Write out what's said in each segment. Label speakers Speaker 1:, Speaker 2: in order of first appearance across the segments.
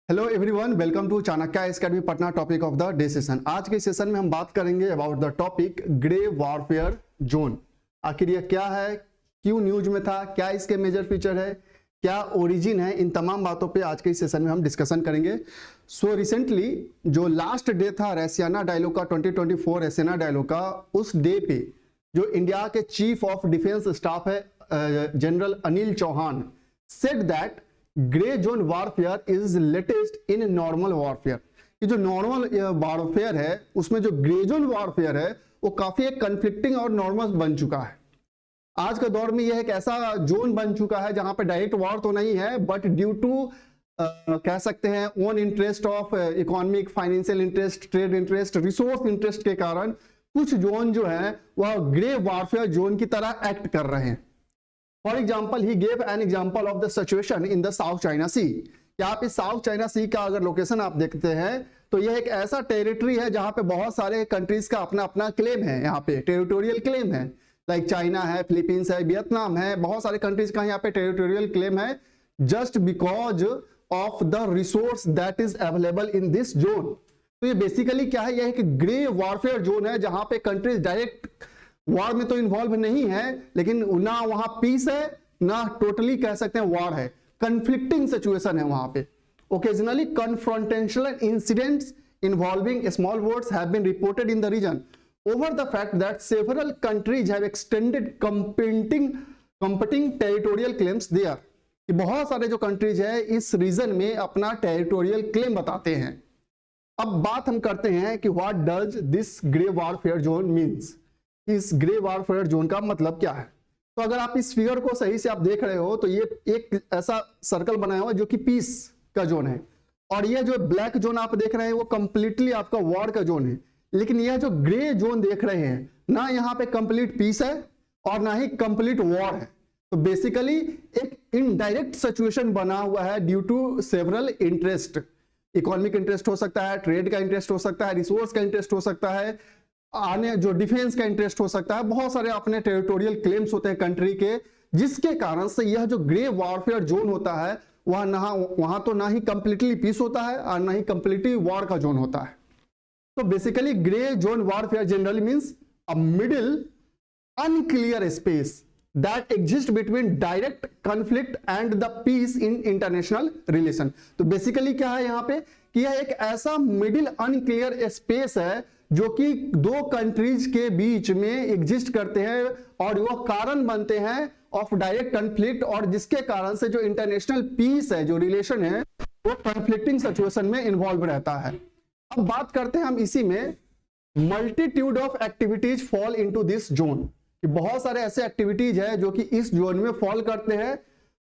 Speaker 1: Hello everyone, welcome to Chanakya Academy Patna. Topic of the day session. आज के session में हम बात करेंगे about the topic grey warfare zone. आखिर यह क्या है, क्यों न्यूज में था, क्या इसके मेजर फीचर है, क्या ओरिजिन है, इन तमाम बातों पे आज के इस सेशन में हम डिस्कशन करेंगे। सो रिसेंटली जो लास्ट डे था रसियाना डायलॉग का, 2024 रसियाना डायलॉग का, उस डे पे जो इंडिया के चीफ ऑफ डिफेंस स्टाफ है General Anil Chauhan said that grey zone warfare is latest in normal warfare. कि जो नॉर्मल वॉरफेयर है उसमें जो ग्रे जोन वॉरफेयर है वो काफी एक कन्फ्लिक्टिंग और नॉर्मल बन चुका है। आज के दौर में यह एक ऐसा जोन बन चुका है जहां पे डायरेक्ट वॉर तो नहीं है, बट ड्यू टू कह सकते हैं own interest of economic, financial interest, trade interest, resource interest के कारण कुछ जोन जो है वह ग्रे वॉरफेयर जोन की तरह एक्ट कर रहे हैं। For example he gave an example of the situation in the South China Sea. क्या आप इस साउथ चाइना सी का अगर लोकेशन आप देखते हैं तो यह एक ऐसा टेरिटरी है जहां पे बहुत सारे कंट्रीज का अपना अपना क्लेम है। यहाँ पे टेरिटोरियल क्लेम है, लाइक चाइना है, फिलीपींस है, वियतनाम है, बहुत सारे कंट्रीज का यहाँ पे टेरिटोरियल क्लेम है just because of the resource that is available in this zone. तो ये बेसिकली क्या है, यह एक ग्रे वॉरफेयर जोन है जहां पे कंट्रीज डायरेक्ट वॉर में तो इन्वॉल्व नहीं है, लेकिन ना वहां पीस है ना टोटली कह सकते हैं वॉर है, कंफ्लिक्टिंग सिचुएशन है वहां पे। Occasionally confrontational incidents involving small wars have been reported in the region over the fact that several countries have extended competing territorial claims there. कि बहुत सारे जो कंट्रीज है इस रीजन में अपना टेरिटोरियल क्लेम बताते हैं। अब बात हम करते हैं कि what does this grey warfare zone means. इस ग्रे वॉरफेयर जोन का मतलब क्या है। तो अगर आप इस फिगर को सही से आप देख रहे हो तो ये एक ऐसा सर्कल बनाया हुआ है जो कि पीस का जोन है, और ये जो ब्लैक जोन आप देख रहे हैं वो कंप्लीटली आपका वॉर का जोन है। लेकिन यह जो ग्रे जोन देख रहे हैं ना, यहाँ पे कंप्लीट पीस है और ना ही कंप्लीट वॉर है। तो बेसिकली एक इनडायरेक्ट सिचुएशन बना हुआ है due to several interest. Economic interest हो सकता है, ट्रेड का इंटरेस्ट हो सकता है, रिसोर्स का इंटरेस्ट हो सकता है, आने जो डिफेंस का इंटरेस्ट हो सकता है, बहुत सारे अपने टेरिटोरियल क्लेम्स होते हैं कंट्री के, जिसके कारण से यह जो ग्रे वॉरफेयर जोन होता है वहां तो ना ही कंप्लीटली पीस होता है और ना ही कंप्लीटली वॉर का जोन होता है। तो basically grey zone warfare generally means a middle unclear space that exist between direct conflict and the peace in international relation। तो बेसिकली क्या है यहाँ पे कि यह एक ऐसा मिडिल अनक्लियर स्पेस है जो कि दो कंट्रीज के बीच में एग्जिस्ट करते हैं और वह कारण बनते हैं ऑफ डायरेक्ट कन्फ्लिक्ट, और जिसके कारण से जो इंटरनेशनल पीस है, जो रिलेशन है, वो कन्फ्लिक्टिंग सिचुएशन में इन्वॉल्व रहता है। अब बात करते हैं हम इसी में multitude of activities fall into this zone. बहुत सारे ऐसे एक्टिविटीज है जो कि इस जोन में फॉल करते हैं,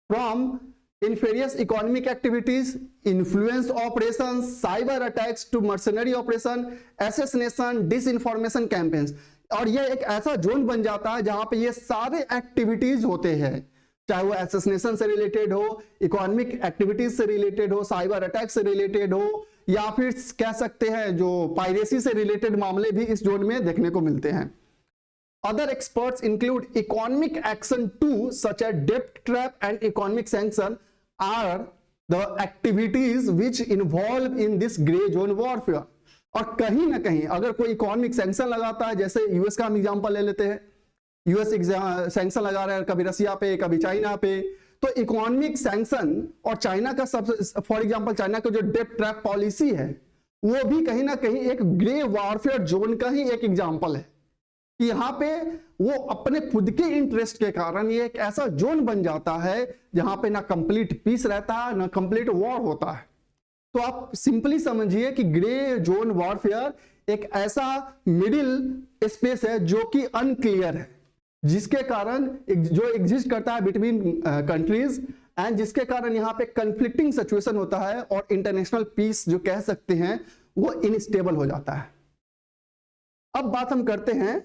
Speaker 1: from nefarious economic activities, influence operation, cyber attacks to mercenary operation, assassination, disinformation campaigns. और यह एक ऐसा जोन बन जाता है जहां पे ये सारे एक्टिविटीज होते हैं, चाहे वो असैसिनेशन से रिलेटेड हो, इकोनॉमिक एक्टिविटीज से रिलेटेड हो, साइबर अटैक से रिलेटेड हो, या फिर कह सकते हैं जो पायरेसी से रिलेटेड मामले भी इस जोन में देखने को मिलते हैं। Other experts include economic action too, such as debt trap and economic sanction are the activities which involve in this gray zone warfare। और कहीं ना कहीं अगर कोई इकोनॉमिक सैंक्शन लगाता है, जैसे यूएस का हम एग्जांपल ले लेते हैं, यूएस सैंक्शन लगा रहा है कभी रसिया पे, कभी चाइना पे, तो इकोनॉमिक सैंक्शन और चाइना का सबसे, फॉर एग्जांपल चाइना का जो डेट ट्रैप पॉलिसी है वो भी कहीं ना कहीं एक ग्रे वॉरफेयर जोन का ही एक एग्जांपल है। यहां पे वो अपने खुद के इंटरेस्ट के कारण ये एक ऐसा जोन बन जाता है जहां पे ना कंप्लीट पीस रहता है ना कंप्लीट वॉर होता है। तो आप सिंपली समझिए कि ग्रे जोन वॉरफेयर एक ऐसा मिडिल स्पेस है जो कि अनक्लियर है, जिसके कारण जो एग्जिस्ट करता है बिटवीन कंट्रीज, एंड जिसके कारण यहां पे कंफ्लिक्टिंग सिचुएशन होता है और इंटरनेशनल पीस जो कह सकते हैं वो इनस्टेबल हो जाता है। अब बात हम करते हैं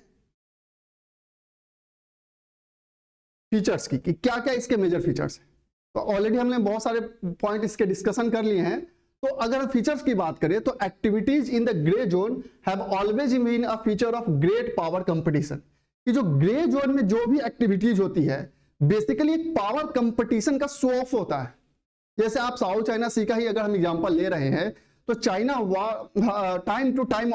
Speaker 1: फीचर्स की कि क्या क्या इसके मेजर फीचर्स हैं। तो ऑलरेडी हमने बहुत सारे पॉइंट इसके डिस्कशन कर लिए हैं। तो अगर फीचर्स की बात करें तो activities in the grey zone have always been a feature of great power competition. कि जो ग्रे जोन में जो भी एक्टिविटीज होती है बेसिकली एक पावर कंपटीशन का शो ऑफ होता है। जैसे आप साउथ चाइना सी का ही अगर हम एग्जांपल ले रहे हैं तो चाइना टाइम टू टाइम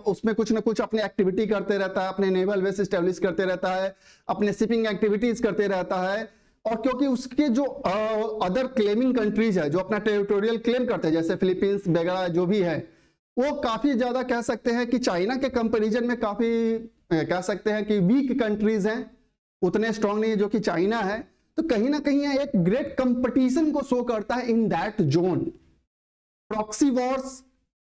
Speaker 1: उसमें कुछ ना कुछ अपनी एक्टिविटी करते रहता है, अपने नेवल बेस स्टेब्लिश करते रहता है, अपने शिपिंग एक्टिविटीज करते रहता है। और क्योंकि उसके जो अदर क्लेमिंग कंट्रीज है जो अपना टेरिटोरियल क्लेम करते हैं, जैसे फिलीपींस वगैरह जो भी है, वो काफी ज्यादा कह सकते हैं कि चाइना के कंपैरिजन में काफी कह सकते हैं कि वीक कंट्रीज हैं, उतने स्ट्रांग नहीं है जो कि चाइना है। तो कहीं ना कहीं एक ग्रेट कंपटीशन को शो करता है in that zone. Proxy wars,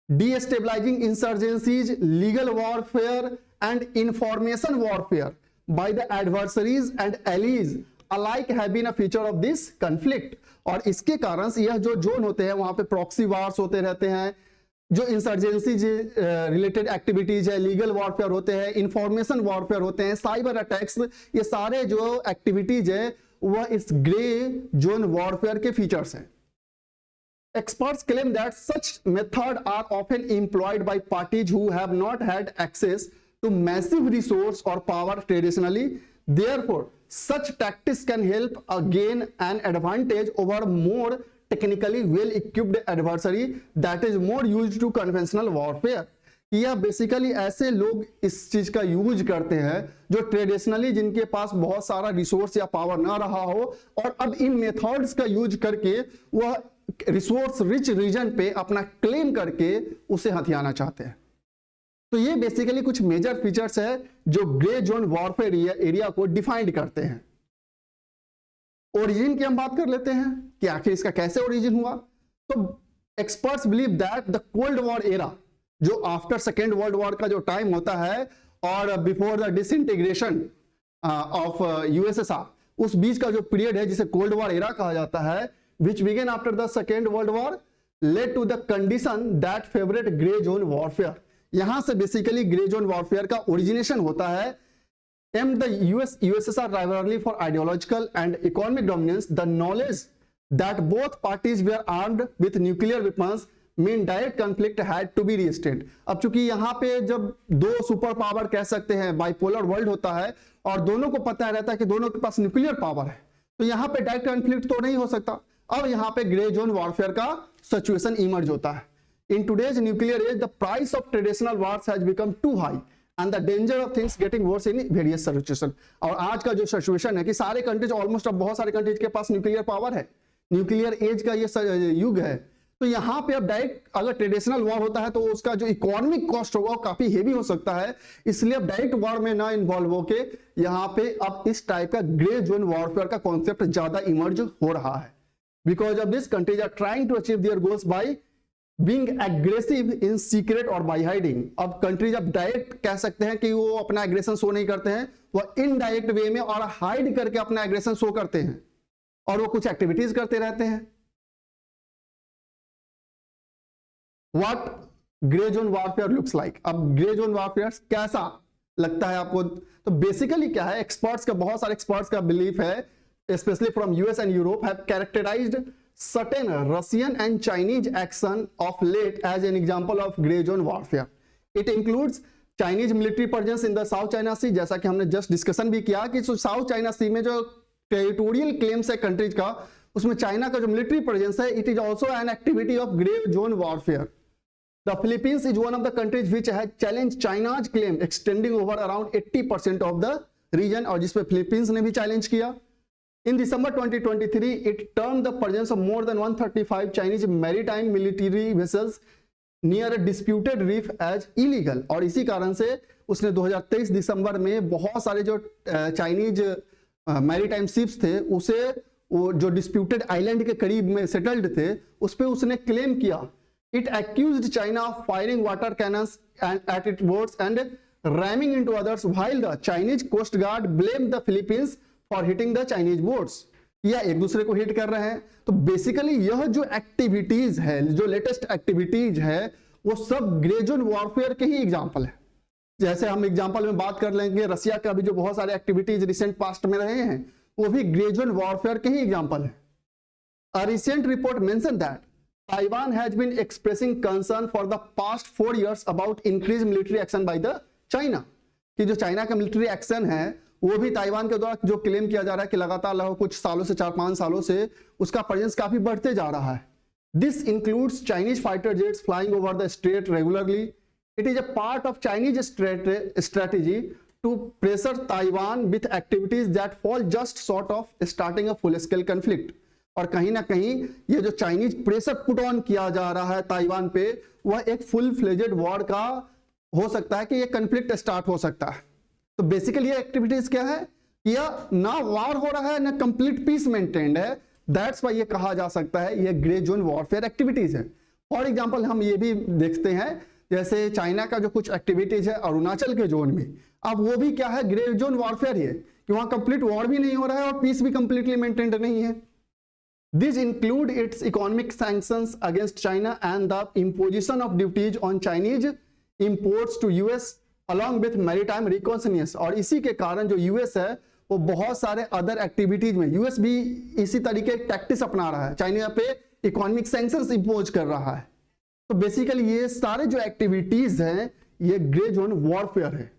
Speaker 1: destabilising insurgencies, legal warfare and information warfare by the adversaries and allies alike have been a feature of this conflict. और इसके कारण यह जो जोन होते हैं वहां पे प्रॉक्सी वार्स होते रहते हैं, जो इंसर्जेंसी रिलेटेड एक्टिविटीज है, लीगल वॉरफेयर होते हैं, इंफॉर्मेशन वॉरफेयर होते हैं, साइबर अटैक्स, ये सारे जो एक्टिविटीज है वह इस ग्रे जोन वॉरफेयर के फीचर्स हैं। Experts claim that such methods are often employed by parties who have not had access to massive resource or power traditionally. Therefore, such tactics can help gain an advantage over more technically well-equipped adversary that is more used to conventional warfare. यह basically ऐसे लोग इस चीज का use करते हैं जो traditionally जिनके पास बहुत सारा रिसोर्स या पावर ना रहा हो, और अब इन मेथड्स का यूज करके वह रिसोर्स रिच रीजन पे अपना क्लेम करके उसे हथियाना चाहते हैं। तो ये बेसिकली कुछ मेजर फीचर्स है जो ग्रे जोन वॉरफेयर एरिया को डिफाइंड करते हैं। ओरिजिन की हम बात कर लेते हैं कि आखिर इसका कैसे ओरिजिन हुआ। तो experts believe that the cold war era, जो आफ्टर सेकेंड वर्ल्ड वॉर का जो टाइम होता है और before the disintegration of USSR, उस बीच का जो पीरियड है जिसे कोल्ड वॉर एरा कहा जाता है, which began after the second world war, led to the condition that favored gray zone warfare। यहां से बेसिकली ग्रे जोन वॉरफेयर का ओरिजिनेशन होता है। And the USSR rivalry for ideological and economic dominance, the knowledge that both parties were armed with nuclear weapons mean direct conflict had to be restrained। अब चूंकि यहाँ पे जब दो super power कह सकते हैं बाइपोलर वर्ल्ड होता है और दोनों को पता रहता है कि दोनों के पास न्यूक्लियर पावर है, तो यहाँ पे डायरेक्ट कॉन्फ्लिक्ट तो नहीं हो सकता। अब यहाँ पे ग्रे जोन वॉरफेयर का सिचुएशन इमर्ज होता है। In today's nuclear age the price of traditional wars has become too high and the danger of things getting worse in various situation. और आज का जो सिचुएशन है कि सारे कंट्रीज, ऑलमोस्ट अब बहुत सारे कंट्रीज के पास न्यूक्लियर पावर है, न्यूक्लियर एज का ये युग है। तो यहाँ पे अब डायरेक्ट अगर ट्रेडिशनल वॉर होता है तो उसका जो इकोनॉमिक कॉस्ट होगा वो काफी हेवी हो सकता है, इसलिए अब डायरेक्ट वॉर में ना इन्वॉल्व होके यहाँ पे अब इस टाइप का ग्रे जोन वॉरफेयर का कॉन्सेप्ट ज्यादा इमर्ज हो रहा है। Because of this, countries are trying to achieve their goals by being aggressive in secret or by hiding। अब कंट्रीज अब डायरेक्ट कह सकते हैं कि वो अपना एग्रेशन शो नहीं करते हैं, वो इनडायरेक्ट वे में और हाइड करके अपना एग्रेशन शो करते हैं और वो कुछ एक्टिविटीज करते रहते हैं। What grey zone warfare looks like. अब ग्रे जोन वॉरफेयर कैसा लगता है आपको? तो बेसिकली क्या है, एक्सपर्ट्स का, बहुत सारे एक्सपर्ट्स का बिलीफ है, especially from US and Europe, have characterized certain Russian and Chinese action of late as an example of grey zone warfare. It includes Chinese military presence in the South China Sea, जैसा कि हमने just discussion भी किया कि south China सी में जो territorial claims है countries का, उसमें चाइना का जो मिलिट्री प्रेजेंस है, it is also an activity of grey zone warfare. The Philippines is one of the countries which has challenged China's claim extending over around 80% of the region, और जिसपे Philippines ने भी challenge किया। In December 2023, it termed the presence of more than 135 Chinese maritime military vessels near a disputed reef as illegal। और इसी कारण से उसने 2023 दिसंबर में बहुत सारे जो चाइनीज मैरीटाइम शिप्स थे उसे वो जो डिस्प्यूटेड आइलैंड के करीब में सेटल्ड थे उस पे उसने क्लेम किया। It accused China of firing water cannons at its boats and ramming into others, while the Chinese Coast Guard blamed the Philippines for hitting the Chinese boats। या एक दूसरे को हिट कर रहे हैं। तो बेसिकली यह जो एक्टिविटीज है, जो लेटेस्ट एक्टिविटीज है, वो सब ग्रे जोन वॉरफेयर के ही एग्जांपल है। जैसे हम एग्जांपल में बात कर लेंगे रसिया का भी जो बहुत सारे एक्टिविटीज रिसेंट पास्ट में रहे हैं, वो भी ग्रे जोन वॉरफेयर के ही एग्जांपल है। A recent report mentioned that Taiwan has been expressing concern for the past 4 years about increased military action by the China। कि जो चाइना का मिलिट्री एक्शन है वो भी ताइवान के द्वारा जो क्लेम किया जा रहा है कि लगातार लगभग कुछ सालों से 4-5 सालों से उसका प्रेजेंस काफी बढ़ते जा रहा है। This includes Chinese fighter jets flying over the strait regularly. It is a part of Chinese strategy to pressure Taiwan with activities that fall just short of starting a full scale conflict. और कहीं ना कहीं ये जो Chinese pressure put on किया जा रहा है ताइवान पे, वह एक फुल फ्लेजेड वॉर का हो सकता है कि ये कॉन्फ्लिक्ट स्टार्ट हो सकता है। तो बेसिकली ये एक्टिविटीज क्या है, यह ना वॉर हो रहा है ना कंप्लीट पीस मेंटेन्ड है। दैट्स वाई ये कहा जा सकता है ये ग्रे जोन वॉरफेयर एक्टिविटीज है। फॉर एग्जांपल हम ये भी देखते हैं जैसे चाइना का जो कुछ एक्टिविटीज है अरुणाचल के जोन में, अब वो भी क्या है, ग्रे जोन वॉरफेयर ही है कि वहां कंप्लीट वॉर भी नहीं हो रहा है और पीस भी कंप्लीटली मेंटेन्ड नहीं है। These include its economic sanctions against China and the imposition of duties on Chinese imports to US along with maritime reconnaissance। और इसी के कारण जो US है वो बहुत सारे अदर एक्टिविटीज में, US भी इसी तरीके टैक्टिस अपना रहा है, चाइना पे इकोनॉमिक सैंक्शंस इंपोज कर रहा है। तो बेसिकली ये सारे जो एक्टिविटीज हैं ये ग्रे जोन वॉरफेयर है।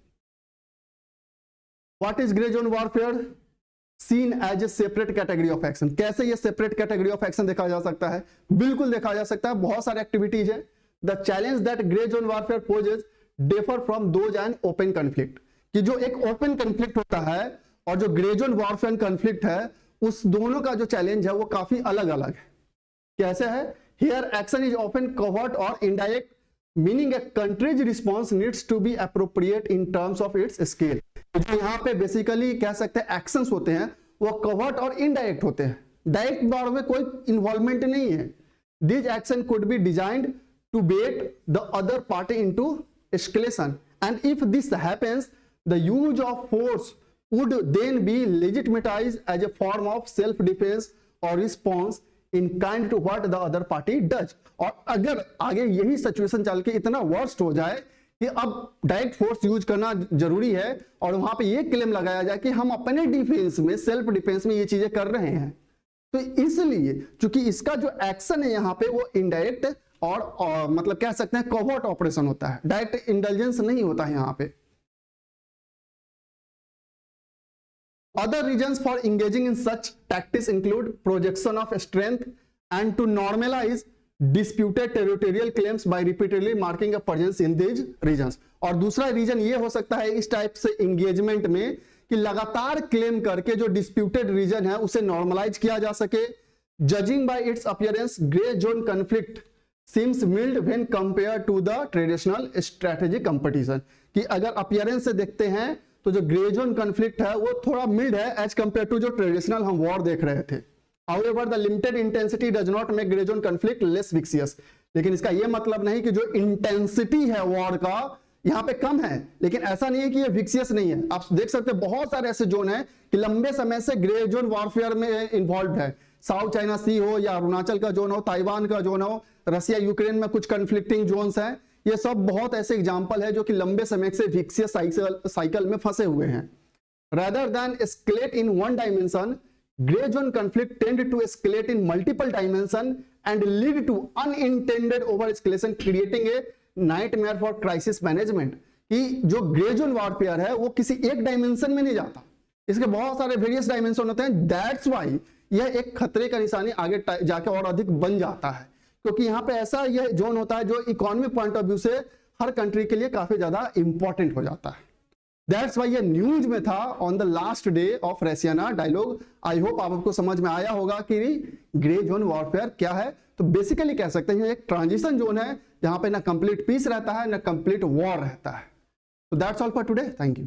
Speaker 1: What is grey zone warfare? Seen as a separate category of action. कैसे ये सेपरेट कैटेगरी ऑफ एक्शन देखा जा सकता है? बिल्कुल देखा जा सकता है, बहुत सारे एक्टिविटीज है। The challenge that grey zone warfare poses differ from those and open conflict, कि जो एक ओपन कॉन्फ्लिक्ट होता है और जो ग्रे जोन वॉरफेयर कॉन्फ्लिक्ट है, उस दोनों का जो चैलेंज है वो काफी अलग अलग है। कैसे है? Here action is often covert और indirect, meaning a country's response needs to be appropriate in terms of its scale. जो यहाँ पे बेसिकली कह सकते हैं एक्शंस होते हैं वो कवर्ट और इनडायरेक्ट होते हैं, डायरेक्ट वॉर में कोई इन्वॉल्वमेंट नहीं है। This action could be designed to bait the other party into escalation and if this happens the use of force would then be legitimatised as a form of self defence और response in kind to what the other party does. और अगर आगे यही situation चल के इतना worst हो जाए कि अब डायरेक्ट फोर्स यूज करना जरूरी है और वहां पे ये क्लेम लगाया जाए कि हम अपने डिफेंस में, सेल्फ डिफेंस में ये चीजें कर रहे हैं, तो इसलिए चूंकि इसका जो एक्शन है यहाँ पे वो इनडायरेक्ट और मतलब कह सकते हैं कवर्ट ऑपरेशन होता है, डायरेक्ट इंटेलिजेंस नहीं होता है यहाँ पे। Other reasons for engaging in such tactics include projection of strength and to normalize disputed territorial claims by repeatedly marking a presence in these regions। और दूसरा रीजन ये हो सकता है इस टाइप से एंगेजमेंट में कि लगातार क्लेम करके जो डिस्प्यूटेड रीजन है उसे नॉर्मलाइज किया जा सके। Judging by its appearance grey zone conflict seems mild when compare to the traditional strategic competition, कि अगर अपीयरेंस से देखते हैं तो जो ग्रे जोन कॉन्फ्लिक्ट है वो थोड़ा मिल्ड है एज कंपेयर टू जो ट्रेडिशनल हम वॉर देख रहे थे। However, the limited intensity does not make gray zone conflict less vicious। लेकिन इसका यह मतलब नहीं कि जो इंटेंसिटी है वॉर का यहाँ पे कम है, लेकिन ऐसा नहीं है कि ये विक्सियस नहीं है। आप देख सकते हैं बहुत सारे ऐसे जोन हैं कि लंबे समय से ग्रे जोन वॉरफेयर में इन्वॉल्व है। साउथ चाइना सी हो या अरुणाचल का जोन हो, ताइवान का जोन हो, रसिया यूक्रेन में कुछ कन्फ्लिक्टिंग जोन्स हैं, ये सब बहुत ऐसे एग्जाम्पल है जो कि लंबे समय से विक्सियस साइकिल में फंसे हुए हैं। Rather than escalate in one dimension, gray zone conflict tend to escalate in multiple dimension and lead to unintended over escalation, creating a nightmare for crisis management। कि जो ग्रे जोन वॉरफेयर है वो किसी एक डायमेंशन में नहीं जाता, इसके बहुत सारे वेरियस डायमेंशन होते हैं। दैट्स वाई यह एक खतरे का निशानी आगे जाके और अधिक बन जाता है, क्योंकि यहाँ पे ऐसा यह जोन होता है जो इकोनॉमिक पॉइंट ऑफ व्यू से हर कंट्री के लिए काफी ज्यादा इंपॉर्टेंट हो जाता है। दैट्स वाई ये न्यूज में था on the last day of Raisina dialogue. I hope आपको समझ में आया होगा कि ग्रे जोन वॉरफेयर क्या है। तो बेसिकली कह सकते हैं एक ट्रांजिशन जोन है जहां पे ना कंप्लीट पीस रहता है ना कंप्लीट वॉर रहता है। तो that's all for today, thank you.